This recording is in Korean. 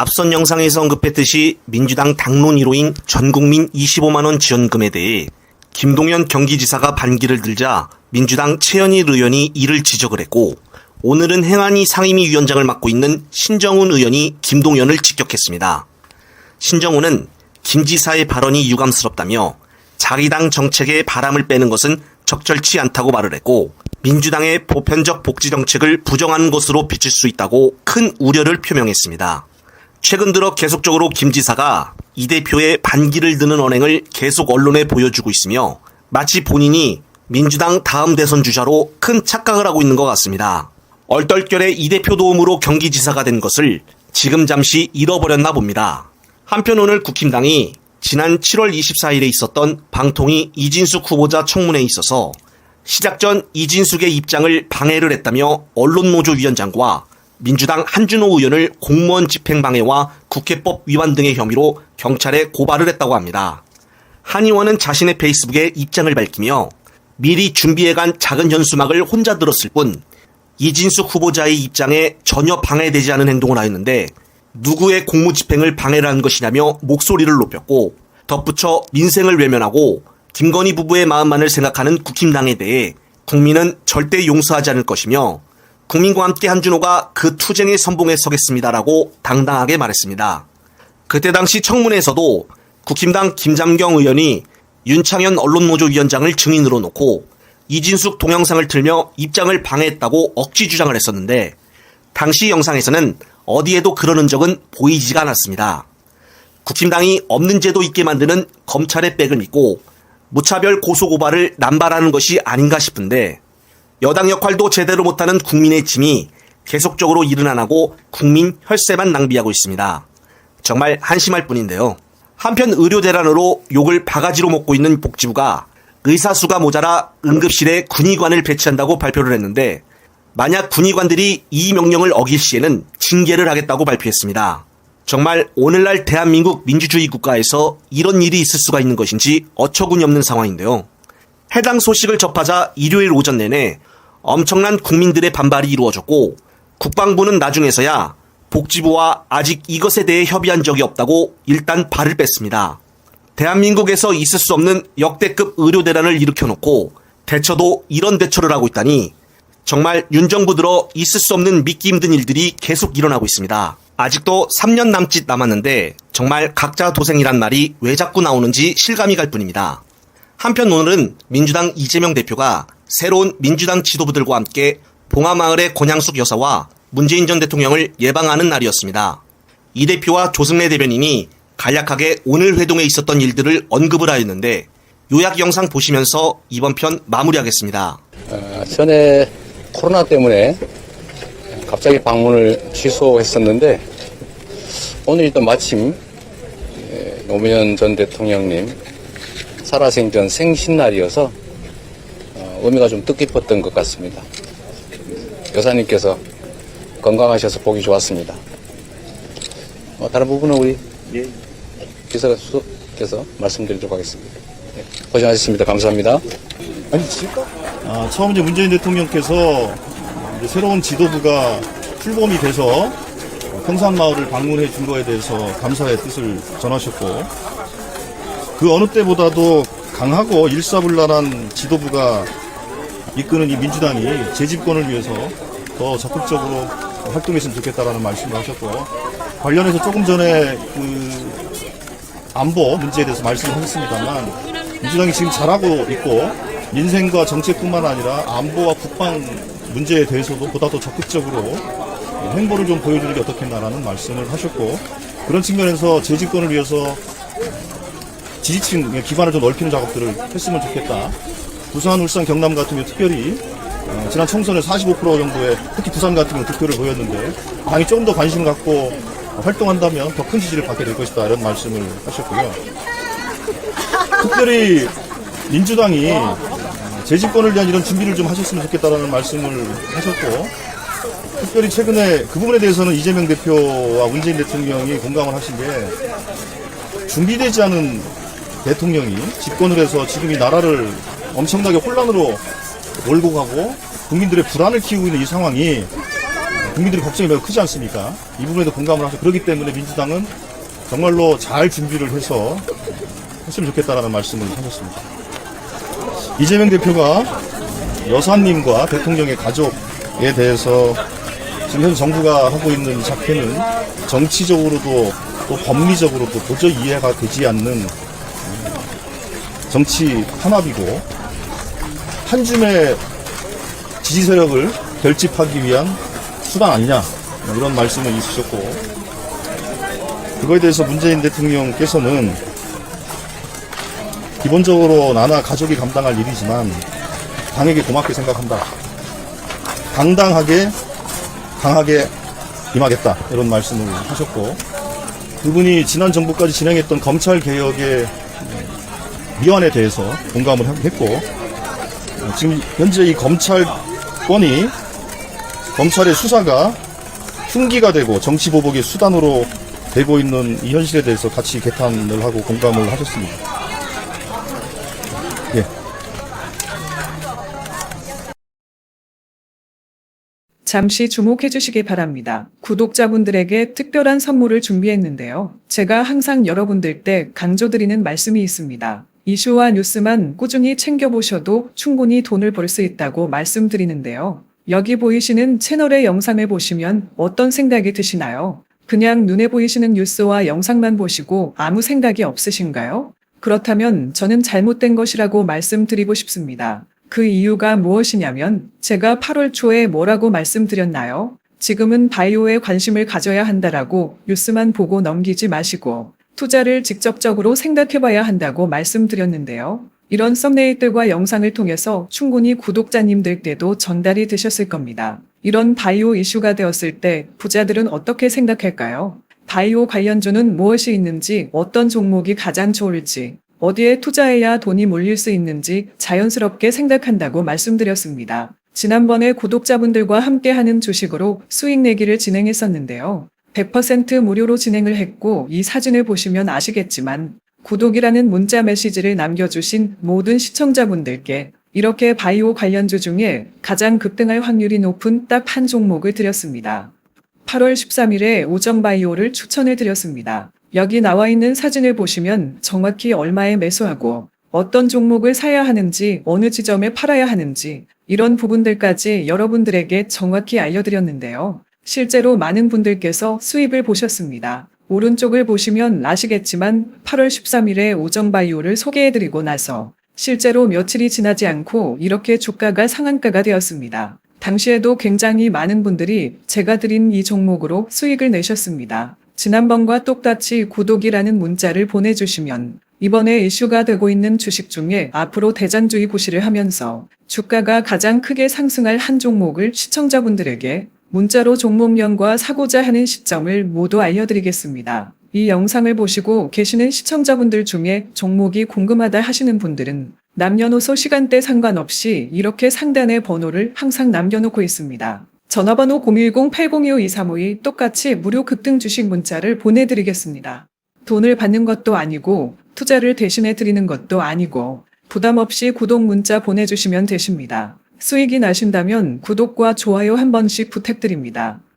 앞선 영상에서 언급했듯이 민주당 당론 1호인 전국민 25만원 지원금에 대해 김동연 경기지사가 반기를 들자 민주당 최현일 의원이 이를 지적을 했고, 오늘은 행안위 상임위위원장을 맡고 있는 신정훈 의원이 김동연을 직격했습니다. 신정훈은 김 지사의 발언이 유감스럽다며 자기 당 정책에 바람을 빼는 것은 적절치 않다고 말을 했고, 민주당의 보편적 복지 정책을 부정하는 것으로 비칠 수 있다고 큰 우려를 표명했습니다. 최근 들어 계속적으로 김 지사가 이 대표의 반기를 드는 언행을 계속 언론에 보여주고 있으며 마치 본인이 민주당 다음 대선 주자로 큰 착각을 하고 있는 것 같습니다. 얼떨결에 이 대표 도움으로 경기지사가 된 것을 지금 잠시 잃어버렸나 봅니다. 한편 오늘 국힘당이 지난 7월 24일에 있었던 방통위 이진숙 후보자 청문회에 있어서 시작 전 이진숙의 입장을 방해를 했다며 언론노조 위원장과 민주당 한준호 의원을 공무원 집행방해와 국회법 위반 등의 혐의로 경찰에 고발을 했다고 합니다. 한 의원은 자신의 페이스북에 입장을 밝히며 미리 준비해간 작은 현수막을 혼자 들었을 뿐 이진숙 후보자의 입장에 전혀 방해되지 않은 행동을 하였는데 누구의 공무집행을 방해를 한 것이냐며 목소리를 높였고, 덧붙여 민생을 외면하고 김건희 부부의 마음만을 생각하는 국힘당에 대해 국민은 절대 용서하지 않을 것이며 국민과 함께 한준호가 그 투쟁의 선봉에 서겠습니다라고 당당하게 말했습니다. 그때 당시 청문회에서도 국힘당 김장경 의원이 윤창현 언론노조 위원장을 증인으로 놓고 이진숙 동영상을 틀며 입장을 방해했다고 억지 주장을 했었는데, 당시 영상에서는 어디에도 그러는 적은 보이지가 않았습니다. 국힘당이 없는 제도 있게 만드는 검찰의 백을 믿고 무차별 고소고발을 남발하는 것이 아닌가 싶은데, 여당 역할도 제대로 못하는 국민의 짐이 계속적으로 일은 안 하고 국민 혈세만 낭비하고 있습니다. 정말 한심할 뿐인데요. 한편 의료 대란으로 욕을 바가지로 먹고 있는 복지부가 의사수가 모자라 응급실에 군의관을 배치한다고 발표를 했는데, 만약 군의관들이 이 명령을 어길 시에는 징계를 하겠다고 발표했습니다. 정말 오늘날 대한민국 민주주의 국가에서 이런 일이 있을 수가 있는 것인지 어처구니 없는 상황인데요. 해당 소식을 접하자 일요일 오전 내내 엄청난 국민들의 반발이 이루어졌고, 국방부는 나중에서야 복지부와 아직 이것에 대해 협의한 적이 없다고 일단 발을 뺐습니다. 대한민국에서 있을 수 없는 역대급 의료 대란을 일으켜놓고 대처도 이런 대처를 하고 있다니 정말 윤 정부 들어 있을 수 없는 믿기 힘든 일들이 계속 일어나고 있습니다. 아직도 3년 남짓 남았는데 정말 각자 도생이란 말이 왜 자꾸 나오는지 실감이 갈 뿐입니다. 한편 오늘은 민주당 이재명 대표가 새로운 민주당 지도부들과 함께 봉하마을의 권양숙 여사와 문재인 전 대통령을 예방하는 날이었습니다. 이 대표와 조승래 대변인이 간략하게 오늘 회동에 있었던 일들을 언급을 하였는데, 요약 영상 보시면서 이번 편 마무리하겠습니다. 전에 코로나 때문에 갑자기 방문을 취소했었는데, 오늘이 또 마침 노무현 전 대통령님 살아생전 생신날이어서 의미가 좀 뜻깊었던 것 같습니다. 여사님께서 건강하셔서 보기 좋았습니다. 다른 부분은 우리 비서께서 말씀드리도록 하겠습니다. 고생하셨습니다. 감사합니다. 처음 문재인 대통령께서 새로운 지도부가 출범이 돼서 평산마을을 방문해 준 거에 대해서 감사의 뜻을 전하셨고, 그 어느 때보다도 강하고 일사불란한 지도부가 이끄는 이 민주당이 재집권을 위해서 더 적극적으로 활동했으면 좋겠다라는 말씀을 하셨고, 관련해서 조금 전에 안보 문제에 대해서 말씀하셨습니다만, 민주당이 지금 잘하고 있고 민생과 정책뿐만 아니라 안보와 국방 문제에 대해서도 보다 더 적극적으로 행보를 좀 보여주는 게 어떻겠나라는 말씀을 하셨고, 그런 측면에서 재집권을 위해서 지지층 기반을 좀 넓히는 작업들을 했으면 좋겠다. 부산, 울산, 경남 같은 경우 특별히 지난 총선에 45% 정도의, 특히 부산 같은 경우 득표를 보였는데, 당이 조금 더 관심 갖고 활동한다면 더 큰 지지를 받게 될 것이다, 이런 말씀을 하셨고요. 특별히 민주당이 재집권을 위한 이런 준비를 좀 하셨으면 좋겠다라는 말씀을 하셨고, 특별히 최근에 그 부분에 대해서는 이재명 대표와 문재인 대통령이 공감을 하신 게, 준비되지 않은 대통령이 집권을 해서 지금 이 나라를 엄청나게 혼란으로 몰고 가고 국민들의 불안을 키우고 있는 이 상황이 국민들의 걱정이 매우 크지 않습니까? 이 부분에도 공감을 하죠. 그렇기 때문에 민주당은 정말로 잘 준비를 해서 했으면 좋겠다라는 말씀을 하셨습니다. 이재명 대표가 여사님과 대통령의 가족에 대해서 지금 현 정부가 하고 있는 작태는 정치적으로도 또 법리적으로도 도저히 이해가 되지 않는 정치 탄압이고 한 줌의 지지 세력을 결집하기 위한 수단 아니냐 이런 말씀을 있으셨고 그거에 대해서 문재인 대통령께서는 기본적으로 나나 가족이 감당할 일이지만 당에게 고맙게 생각한다. 당당하게 강하게 임하겠다 이런 말씀을 하셨고 그분이 지난 정부까지 진행했던 검찰개혁의 미완에 대해서 공감을 했고 지금 현재 이 검찰권이 검찰의 수사가 흉기가 되고 정치보복의 수단으로 되고 있는 이 현실에 대해서 같이 개탄을 하고 공감을 하셨습니다. 예. 잠시 주목해 주시기 바랍니다. 구독자분들에게 특별한 선물을 준비했는데요. 제가 항상 여러분들 때 강조드리는 말씀이 있습니다. 이슈와 뉴스만 꾸준히 챙겨보셔도 충분히 돈을 벌 수 있다고 말씀드리는데요. 여기 보이시는 채널의 영상을 보시면 어떤 생각이 드시나요? 그냥 눈에 보이시는 뉴스와 영상만 보시고 아무 생각이 없으신가요? 그렇다면 저는 잘못된 것이라고 말씀드리고 싶습니다. 그 이유가 무엇이냐면 제가 8월 초에 뭐라고 말씀드렸나요? 지금은 바이오에 관심을 가져야 한다라고 뉴스만 보고 넘기지 마시고 투자를 직접적으로 생각해봐야 한다고 말씀드렸는데요. 이런 썸네일들과 영상을 통해서 충분히 구독자님들께도 전달이 되셨을 겁니다. 이런 바이오 이슈가 되었을 때 부자들은 어떻게 생각할까요? 바이오 관련주는 무엇이 있는지, 어떤 종목이 가장 좋을지, 어디에 투자해야 돈이 몰릴 수 있는지 자연스럽게 생각한다고 말씀드렸습니다. 지난번에 구독자분들과 함께하는 주식으로 수익 내기를 진행했었는데요. 100% 무료로 진행을 했고 이 사진을 보시면 아시겠지만 구독이라는 문자 메시지를 남겨주신 모든 시청자분들께 이렇게 바이오 관련주 중에 가장 급등할 확률이 높은 딱 한 종목을 드렸습니다. 8월 13일에 오정바이오를 추천해 드렸습니다. 여기 나와 있는 사진을 보시면 정확히 얼마에 매수하고 어떤 종목을 사야 하는지 어느 지점에 팔아야 하는지 이런 부분들까지 여러분들에게 정확히 알려드렸는데요. 실제로 많은 분들께서 수입을 보셨습니다. 오른쪽을 보시면 아시겠지만 8월 13일에 오정바이오를 소개해드리고 나서 실제로 며칠이 지나지 않고 이렇게 주가가 상한가가 되었습니다. 당시에도 굉장히 많은 분들이 제가 드린 이 종목으로 수익을 내셨습니다. 지난번과 똑같이 구독이라는 문자를 보내주시면 이번에 이슈가 되고 있는 주식 중에 앞으로 대장주의 구실을 하면서 주가가 가장 크게 상승할 한 종목을 시청자분들에게 문자로 종목명과 사고자 하는 시점을 모두 알려드리겠습니다. 이 영상을 보시고 계시는 시청자분들 중에 종목이 궁금하다 하시는 분들은 남녀노소 시간대 상관없이 이렇게 상단에 번호를 항상 남겨놓고 있습니다. 전화번호 010-802-5235이 똑같이 무료 급등 주식 문자를 보내드리겠습니다. 돈을 받는 것도 아니고 투자를 대신해 드리는 것도 아니고 부담 없이 구독 문자 보내주시면 되십니다. 수익이 나신다면 구독과 좋아요 한 번씩 부탁드립니다.